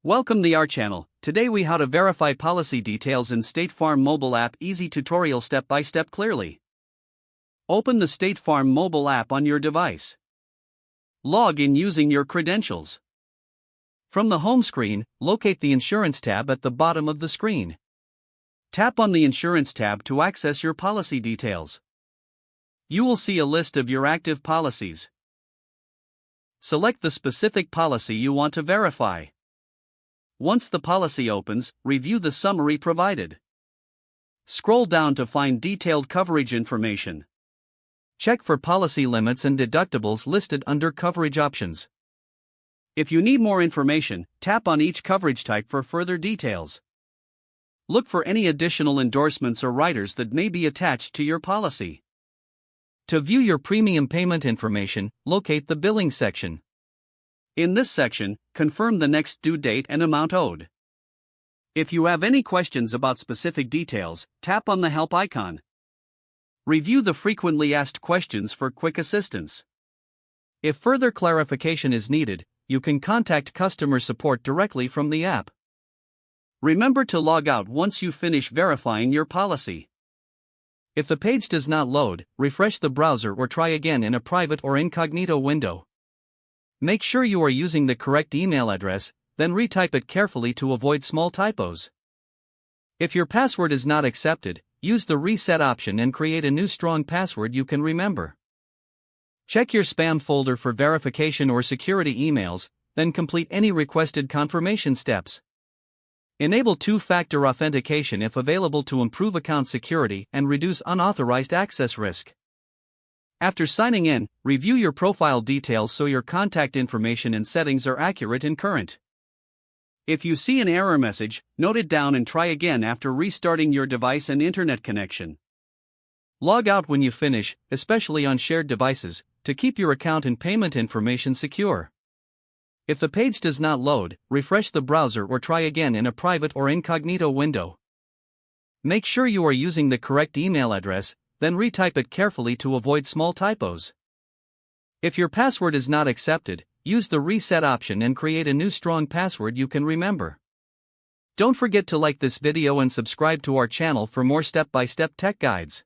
Welcome to our channel. Today we how to verify policy details in State Farm mobile app. Easy tutorial step by step clearly. Open the State Farm mobile app on your device. Log in using your credentials. From the home screen, locate the Insurance tab at the bottom of the screen. Tap on the Insurance tab to access your policy details. You will see a list of your active policies. Select the specific policy you want to verify. Once the policy opens, review the summary provided. Scroll down to find detailed coverage information. Check for policy limits and deductibles listed under coverage options. If you need more information, tap on each coverage type for further details. Look for any additional endorsements or riders that may be attached to your policy. To view your premium payment information, locate the billing section. In this section, confirm the next due date and amount owed. If you have any questions about specific details, tap on the help icon. Review the frequently asked questions for quick assistance. If further clarification is needed, you can contact customer support directly from the app. Remember to log out once you finish verifying your policy. If the page does not load, refresh the browser or try again in a private or incognito window. Make sure you are using the correct email address, then retype it carefully to avoid small typos. If your password is not accepted, use the reset option and create a new strong password you can remember. Check your spam folder for verification or security emails, then complete any requested confirmation steps. Enable two-factor authentication if available to improve account security and reduce unauthorized access risk. After signing in, review your profile details so your contact information and settings are accurate and current. If you see an error message, note it down and try again after restarting your device and internet connection. Log out when you finish, especially on shared devices, to keep your account and payment information secure. If the page does not load, refresh the browser or try again in a private or incognito window. Make sure you are using the correct email address, then retype it carefully to avoid small typos. If your password is not accepted, use the reset option and create a new strong password you can remember. Don't forget to like this video and subscribe to our channel for more step-by-step tech guides.